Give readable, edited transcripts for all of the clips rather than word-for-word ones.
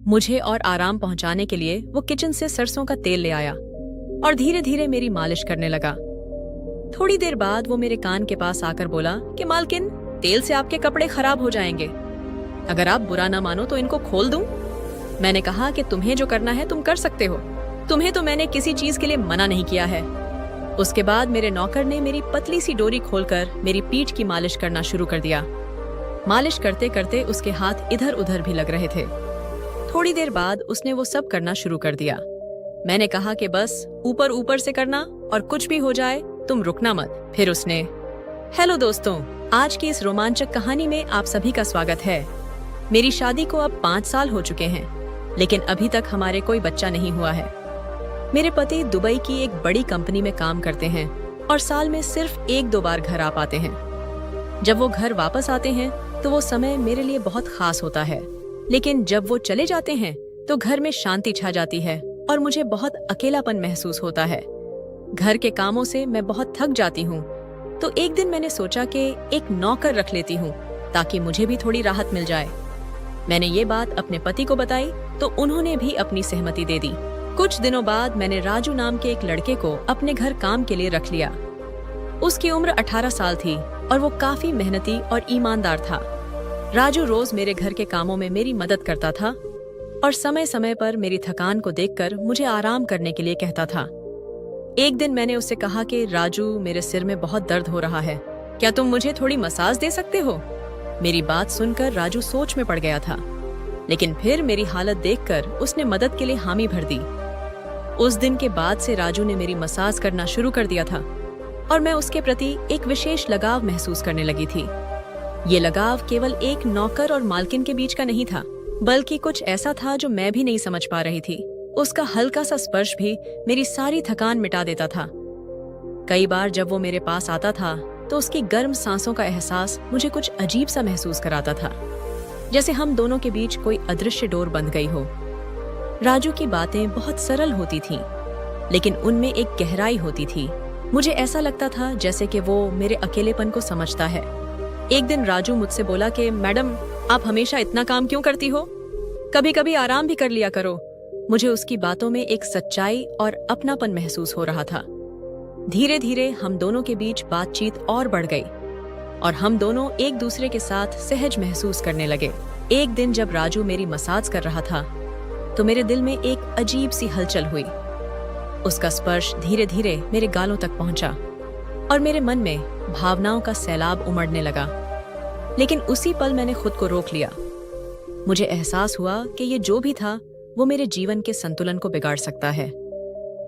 मुझे और आराम पहुंचाने के लिए वो किचन से सरसों का तेल ले आया और धीरे धीरे मेरी मालिश करने लगा। थोड़ी देर बाद वो मेरे कान के पास आकर बोला कि मालकिन, तेल से आपके कपड़े खराब हो जाएंगे। अगर आप बुरा ना मानो तो इनको खोल दूं? मैंने कहा कि तुम्हें जो करना है तुम कर सकते हो, तुम्हें तो मैंने किसी चीज के लिए मना नहीं किया है। उसके बाद मेरे नौकर ने मेरी पतली सी डोरी खोलकर मेरी पीठ की मालिश करना शुरू कर दिया। मालिश करते करते उसके हाथ इधर उधर भी लग रहे थे। थोड़ी देर बाद उसने वो सब करना शुरू कर दिया। मैंने कहा कि बस ऊपर ऊपर से करना और कुछ भी हो जाए तुम रुकना मत। फिर उसने हेलो दोस्तों, आज की इस रोमांचक कहानी में आप सभी का स्वागत है। मेरी शादी को अब 5 साल हो चुके हैं, लेकिन अभी तक हमारे कोई बच्चा नहीं हुआ है। मेरे पति दुबई की एक बड़ी कंपनी में काम करते हैं और साल में सिर्फ 1-2 बार घर आ पाते हैं। जब वो घर वापस आते हैं तो वो समय मेरे लिए बहुत खास होता है, लेकिन जब वो चले जाते हैं तो घर में शांति छा जाती है और मुझे बहुत अकेलापन महसूस होता है। घर के कामों से मैं बहुत थक जाती हूँ, तो एक दिन मैंने सोचा कि एक नौकर रख लेती हूँ ताकि मुझे भी थोड़ी राहत मिल जाए। मैंने ये बात अपने पति को बताई तो उन्होंने भी अपनी सहमति दे दी। कुछ दिनों बाद मैंने राजू नाम के एक लड़के को अपने घर काम के लिए रख लिया। उसकी उम्र 18 साल थी और वो काफी मेहनती और ईमानदार था। राजू रोज मेरे घर के कामों में मेरी मदद करता था और समय समय पर मेरी थकान को देखकर मुझे आराम करने के लिए कहता था। एक दिन मैंने उससे कहा कि राजू, मेरे सिर में बहुत दर्द हो रहा है, क्या तुम मुझे थोड़ी मसाज दे सकते हो? मेरी बात सुनकर राजू सोच में पड़ गया था, लेकिन फिर मेरी हालत देखकर उसने मदद के लिए हामी भर दी। उस दिन के बाद से राजू ने मेरी मसाज करना शुरू कर दिया था और मैं उसके प्रति एक विशेष लगाव महसूस करने लगी थी। ये लगाव केवल एक नौकर और मालकिन के बीच का नहीं था, बल्कि कुछ ऐसा था जो मैं भी नहीं समझ पा रही थी। उसका हल्का सा स्पर्श भी मेरी सारी थकान मिटा देता था। कई बार जब वो मेरे पास आता था तो उसकी गर्म सांसों का एहसास मुझे कुछ अजीब सा महसूस कराता था, जैसे हम दोनों के बीच कोई अदृश्य डोर बंध गई हो। राजू की बातें बहुत सरल होती थीं, लेकिन उनमें एक गहराई होती थी। मुझे ऐसा लगता था जैसे कि वो मेरे अकेलेपन को समझता है। एक दिन राजू मुझसे बोला कि मैडम, आप हमेशा इतना काम क्यों करती हो? कभी कभी आराम भी कर लिया करो। मुझे उसकी बातों में एक सच्चाई और अपनापन महसूस हो रहा था। धीरे धीरे हम दोनों के बीच बातचीत और बढ़ गई और हम दोनों एक दूसरे के साथ सहज महसूस करने लगे। एक दिन जब राजू मेरी मसाज कर रहा था तो मेरे दिल में एक अजीब सी हलचल हुई। उसका स्पर्श धीरे धीरे मेरे गालों तक पहुंचा और मेरे मन में भावनाओं का सैलाब उमड़ने लगा, लेकिन उसी पल मैंने खुद को रोक लिया। मुझे एहसास हुआ कि ये जो भी था वो मेरे जीवन के संतुलन को बिगाड़ सकता है।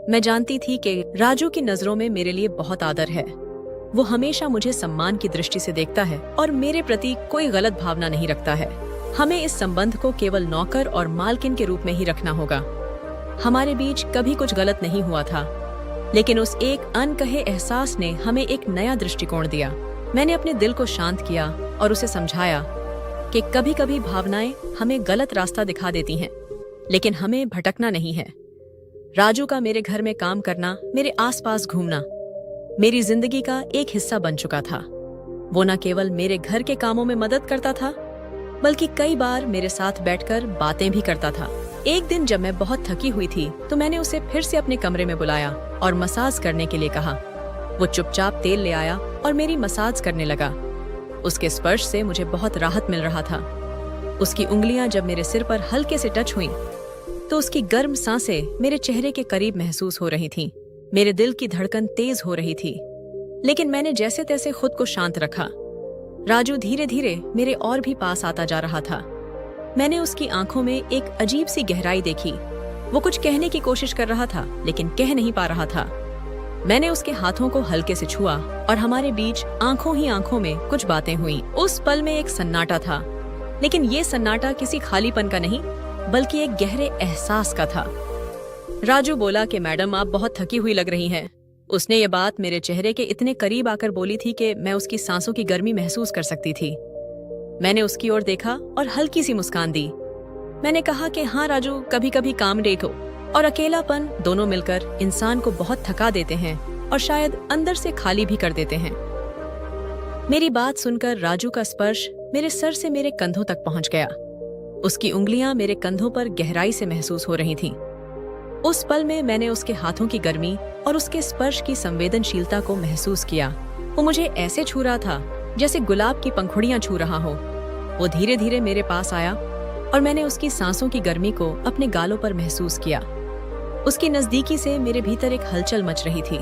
मैं जानती थी कि राजू की नजरों में मेरे लिए बहुत आदर है। वो हमेशा मुझे सम्मान की दृष्टि से देखता है और मेरे प्रति कोई गलत भावना नहीं रखता है। हमें इस संबंध को केवल नौकर और मालकिन के रूप में ही रखना होगा। हमारे बीच कभी कुछ गलत नहीं हुआ था, लेकिन उस एक अनकहे एहसास ने हमें एक नया दृष्टिकोण दिया। मैंने अपने दिल को शांत किया और उसे समझाया कि कभी कभी भावनाएं हमें गलत रास्ता दिखा देती हैं, लेकिन हमें भटकना नहीं है। राजू का मेरे घर में काम करना, मेरे आसपास घूमना मेरी जिंदगी का एक हिस्सा बन चुका था। वो न केवल मेरे घर के कामों में मदद करता था, बल्कि कई बार मेरे साथ बैठकर बातें भी करता था। एक दिन जब मैं बहुत थकी हुई थी तो मैंने उसे फिर से अपने कमरे में बुलाया और मसाज करने के लिए कहा। वो चुपचाप तेल ले आया और मेरी मसाज करने लगा। उसके स्पर्श से मुझे बहुत राहत मिल रहा था। उसकी उंगलियां जब मेरे सिर पर हल्के से टच हुईं, तो उसकी गर्म सांसें मेरे चेहरे के करीब महसूस हो रही थीं। मेरे दिल की धड़कन तेज हो रही थी, लेकिन मैंने जैसे तैसे खुद को शांत रखा। राजू धीरे धीरे मेरे और भी पास आता जा रहा था। मैंने उसकी आंखों में एक अजीब सी गहराई देखी। वो कुछ कहने की कोशिश कर रहा था, लेकिन कह नहीं पा रहा था। मैंने उसके हाथों को हल्के से छुआ और हमारे बीच आंखों ही आंखों में कुछ बातें हुई। उस पल में एक सन्नाटा था, लेकिन ये सन्नाटा किसी खालीपन का नहीं, बल्कि एक गहरे एहसास का था। राजू बोला कि मैडम, आप बहुत थकी हुई लग रही हैं। उसने ये बात मेरे चेहरे के इतने करीब आकर बोली थी कि मैं उसकी सांसों की गर्मी महसूस कर सकती थी। मैंने उसकी ओर देखा और हल्की सी मुस्कान दी। मैंने कहा कि हाँ राजू, कभी कभी काम देखो और अकेलापन दोनों मिलकर इंसान को बहुत थका देते हैं और शायद अंदर से खाली भी कर देते हैं। मेरी बात सुनकर राजू का स्पर्श मेरे सर से मेरे कंधों तक पहुंच गया। उसकी उंगलियां मेरे कंधों पर गहराई से महसूस हो रही थीं। उस पल में मैंने उसके हाथों की गर्मी और उसके स्पर्श की संवेदनशीलता को महसूस किया। वो मुझे ऐसे छू रहा था जैसे गुलाब की पंखुड़ियां छू रहा हो। वो धीरे धीरे मेरे पास आया और मैंने उसकी सांसों की गर्मी को अपने गालों पर महसूस किया। उसकी नजदीकी से मेरे भीतर एक हलचल मच रही थी,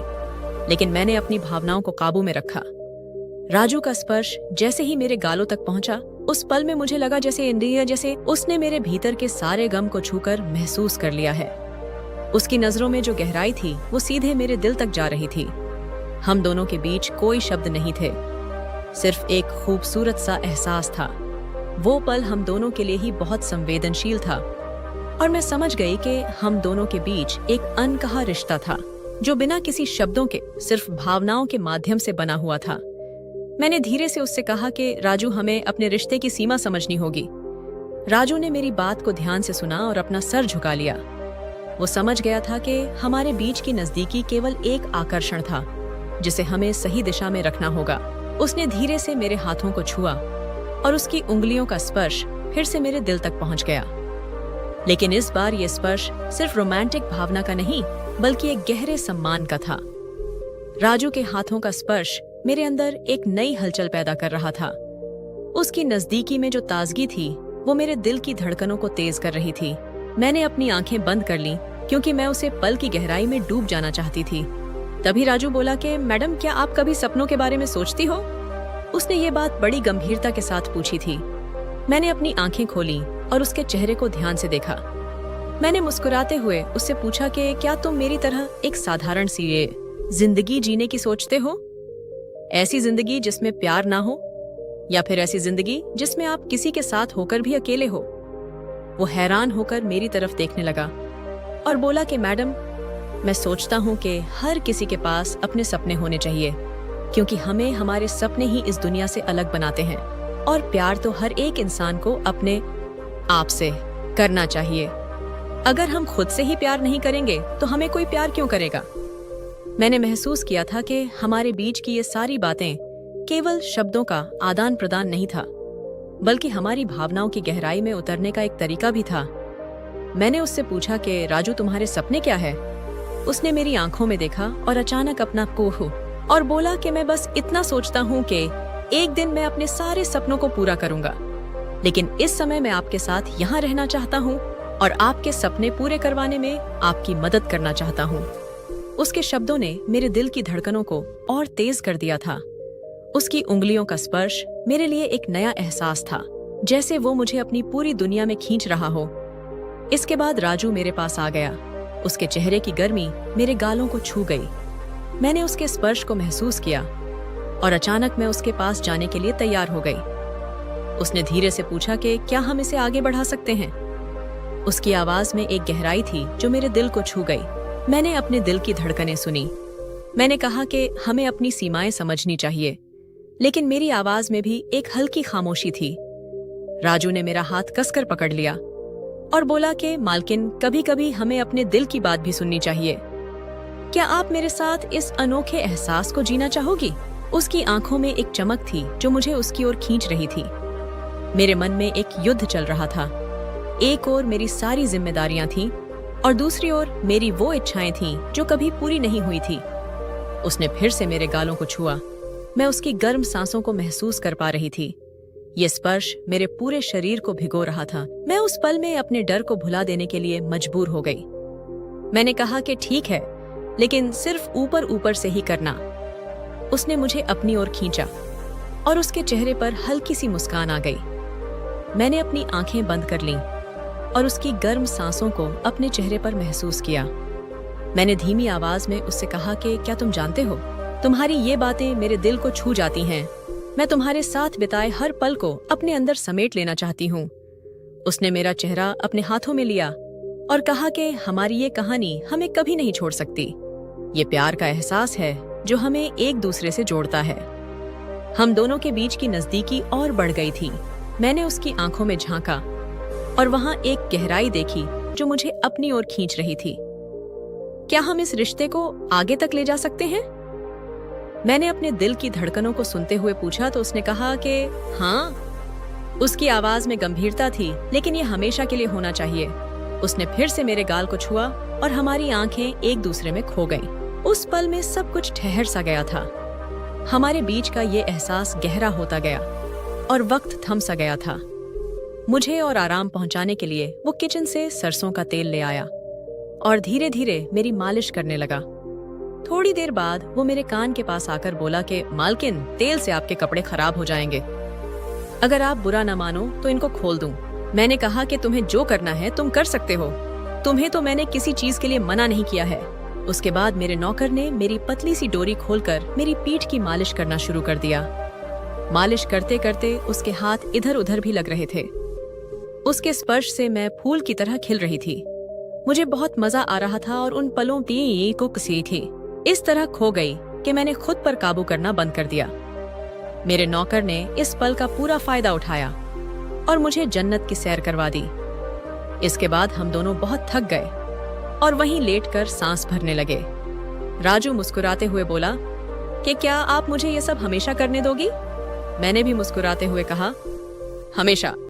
लेकिन मैंने अपनी भावनाओं को काबू में रखा। राजू का स्पर्श जैसे ही मेरे गालों तक पहुंचा, उस पल में मुझे लगा जैसे उसने मेरे भीतर के सारे गम को छूकर महसूस कर लिया है। उसकी नजरों में जो गहराई थी वो सीधे मेरे दिल तक जा रही थी। हम दोनों के बीच कोई शब्द नहीं थे, सिर्फ एक खूबसूरत सा एहसास था। वो पल हम दोनों के लिए ही बहुत संवेदनशील था और मैं समझ गई कि हम दोनों के बीच एक अनकहा रिश्ता था जो बिना किसी शब्दों के सिर्फ भावनाओं के माध्यम से बना हुआ था। मैंने धीरे से उससे कहा कि राजू, हमें अपने रिश्ते की सीमा समझनी होगी। राजू ने मेरी बात को ध्यान से सुना और अपना सर झुका लिया। वो समझ गया था कि हमारे बीच की नजदीकी केवल एक आकर्षण था जिसे हमें सही दिशा में रखना होगा। उसने धीरे से मेरे हाथों को छुआ और उसकी उंगलियों का स्पर्श फिर से मेरे दिल तक पहुंच गया। लेकिन इस बार ये स्पर्श सिर्फ रोमांटिक भावना का नहीं, बल्कि एक गहरे सम्मान का था। राजू के हाथों का स्पर्श मेरे अंदर एक नई हलचल पैदा कर रहा था। उसकी नजदीकी में जो ताजगी थी वो मेरे दिल की धड़कनों को तेज कर रही थी। मैंने अपनी आंखें बंद कर लीं क्योंकि मैं उसे पल की गहराई में डूब जाना चाहती थी। तभी राजू बोला कि मैडम, क्या आप कभी सपनों के बारे में सोचती हो? उसने ये बात बड़ी गंभीरता के साथ पूछी थी। मैंने अपनी आंखें खोली और उसके चेहरे को ध्यान से देखा। मैंने मुस्कुराते हुए उससे पूछा कि क्या तुम मेरी तरह एक साधारण सी जिंदगी जीने की सोचते हो? ऐसी जिंदगी जिसमें प्यार ना हो, या फिर ऐसी जिंदगी जिसमें आप किसी के साथ होकर भी अकेले हो? वो हैरान होकर मेरी तरफ देखने लगा और बोला कि मैडम, मैं सोचता हूँ कि हर किसी के पास अपने सपने होने चाहिए, क्योंकि हमें हमारे सपने ही इस दुनिया से अलग बनाते हैं। और प्यार तो हर एक इंसान को अपने आप से करना चाहिए। अगर हम खुद से ही प्यार नहीं करेंगे तो हमें कोई प्यार क्यों करेगा? मैंने महसूस किया था कि हमारे बीच की ये सारी बातें केवल शब्दों का आदान प्रदान नहीं था, बल्कि हमारी भावनाओं की गहराई में उतरने का एक तरीका भी था। मैंने उससे पूछा कि राजू, तुम्हारे सपने क्या है? उसने मेरी आंखों में देखा और अचानक अपना कोह और बोला कि मैं बस इतना सोचता हूँ कि एक दिन मैं अपने सारे सपनों को पूरा करूंगा, लेकिन इस समय मैं आपके साथ यहाँ रहना चाहता हूँ और आपके सपने पूरे करवाने में आपकी मदद करना चाहता हूँ। उसके शब्दों ने मेरे दिल की धड़कनों को और तेज कर दिया था। उसकी उंगलियों का स्पर्श मेरे लिए एक नया एहसास था, जैसे वो मुझे अपनी पूरी दुनिया में खींच रहा हो। इसके बाद राजू मेरे पास आ गया। उसके चेहरे की गर्मी मेरे गालों को छू गई। मैंने उसके स्पर्श को महसूस किया और अचानक मैं उसके पास जाने के लिए तैयार हो गई। उसने धीरे से पूछा कि क्या हम इसे आगे बढ़ा सकते हैं? उसकी आवाज में एक गहराई थी जो मेरे दिल को छू गई। मैंने अपने दिल की धड़कनें सुनी। मैंने कहा कि हमें अपनी सीमाएं समझनी चाहिए, लेकिन मेरी आवाज में भी एक हल्की खामोशी थी। राजू ने मेरा हाथ कसकर पकड़ लिया और बोला कि मालकिन, कभी कभी हमें अपने दिल की बात भी सुननी चाहिए। क्या आप मेरे साथ इस अनोखे एहसास को जीना चाहोगी? उसकी आंखों में एक चमक थी जो मुझे उसकी ओर खींच रही थी। मेरे मन में एक युद्ध चल रहा था। एक ओर मेरी सारी जिम्मेदारियां थीं और दूसरी ओर मेरी वो इच्छाएं थीं जो कभी पूरी नहीं हुई थी। उसने फिर से मेरे गालों को छुआ। मैं उसकी गर्म सांसों को महसूस कर पा रही थी। ये स्पर्श मेरे पूरे शरीर को भिगो रहा था। मैं उस पल में अपने डर को भुला देने के लिए मजबूर हो गई। मैंने कहा कि ठीक है, लेकिन सिर्फ ऊपर ऊपर से ही करना। उसने मुझे अपनी ओर खींचा और उसके चेहरे पर हल्की सी मुस्कान आ गई। मैंने अपनी आंखें बंद कर लीं और उसकी गर्म सांसों को अपने चेहरे पर महसूस किया। मैंने धीमी आवाज में उससे कहा कि क्या तुम जानते हो, तुम्हारी ये बातें मेरे दिल को छू जाती हैं। मैं तुम्हारे साथ बिताए हर पल को अपने अंदर समेट लेना चाहती हूँ। उसने मेरा चेहरा अपने हाथों में लिया और कहा कि हमारी ये कहानी हमें कभी नहीं छोड़ सकती। ये प्यार का एहसास है जो हमें एक दूसरे से जोड़ता है। हम दोनों के बीच की नजदीकी और बढ़ गई थी। मैंने उसकी आंखों में झांका और वहां एक गहराई देखी जो मुझे अपनी ओर खींच रही थी। क्या हम इस रिश्ते को आगे तक ले जा सकते हैं? मैंने अपने दिल की धड़कनों को सुनते हुए पूछा तो उसने कहा कि हाँ, उसकी आवाज में गंभीरता थी, लेकिन ये हमेशा के लिए होना चाहिए। उसने फिर से मेरे गाल को छुआ और हमारी आंखें एक दूसरे में खो गईं। उस पल में सब कुछ ठहर सा गया था। हमारे बीच का ये एहसास गहरा होता गया और वक्त थम सा गया था। मुझे और आराम पहुंचाने के लिए वो किचन से सरसों का तेल ले आया और धीरे धीरे मेरी मालिश करने लगा। थोड़ी देर बाद वो मेरे कान के पास आकर बोला कि मालकिन, तेल से आपके कपड़े खराब हो जाएंगे। अगर आप बुरा न मानो तो इनको खोल दूं। मैंने कहा कि तुम्हें जो करना है तुम कर सकते हो। तुम्हें तो मैंने किसी चीज के लिए मना नहीं किया है। उसके बाद मेरे नौकर ने मेरी पतली सी डोरी खोलकर मेरी पीठ की मालिश करना शुरू कर दिया। मालिश करते करते उसके हाथ इधर उधर भी लग रहे थे। उसके स्पर्श से मैं फूल की तरह खिल रही थी। मुझे बहुत मजा आ रहा था और उन पलों की को सी थी। इस तरह खो गई कि मैंने खुद पर काबू करना बंद कर दिया। मेरे नौकर ने इस पल का पूरा फायदा उठाया और मुझे जन्नत की सैर करवा दी। इसके बाद हम दोनों बहुत थक गए और वहीं लेटकर सांस भरने लगे। राजू मुस्कुराते हुए बोला कि क्या आप मुझे ये सब हमेशा करने दोगी? मैंने भी मुस्कुराते हुए कहा, हमेशा।